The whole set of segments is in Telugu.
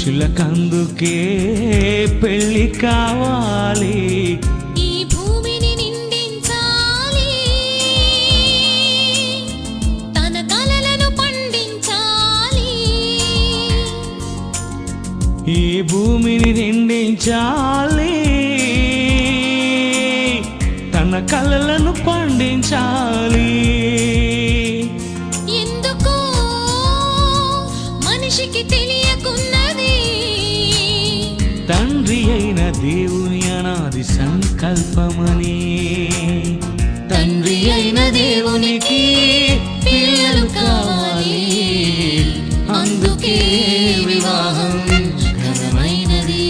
మనుషులకందుకే పెళ్లి కావాలి, ఈ భూమిని నిండించాలి, తన కలలను పండించాలి, ఈ భూమిని నిండించాలి, తన కలలను పండించాలి. ఎందుకో మనిషికి తెలియకున్నది, తండ్రి అయిన దేవుని అనాది సంకల్పమని. తండ్రి అయిన దేవునికి పిల్లలు కావాలి, అందుకే వివాహం ఘనమైనది.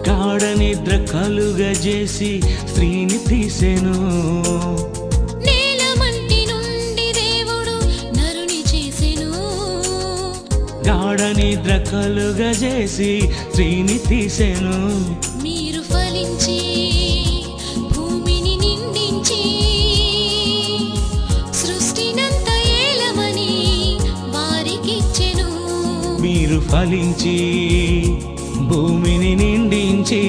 గాఢ నిద్ర కలుగజేసి స్త్రీని తీసెను, నేలమంటి నుండి దేవుడు నరుని చేసెను, గాఢ నిద్ర కలుగజేసి స్త్రీని తీసెను. మీరు ఫలించి భూమిని నిండించి సృష్టినంత ఏలమని వారికిచ్చెను. మీరు ఫలించి భూమిని నిండించి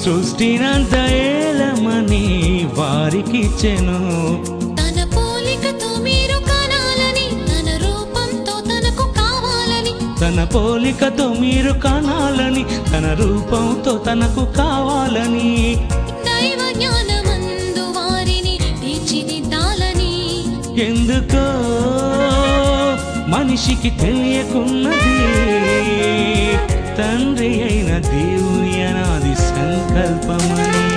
సృష్టినంత ఏలమని వారికిచ్చెను. తన పోలికతో మీరు కనాలని, తన రూపంతో తనకు కావాలని, తన పోలికతో మీరు కనాలని, తన రూపంతో తనకు కావాలని, దైవ జ్ఞానమందు వారిని తీర్చిదిద్దాలని. ఎందుకో మనిషికి తెలియకున్నది, తండ్రి అయిన దేవుని అనాది సంకల్పమని.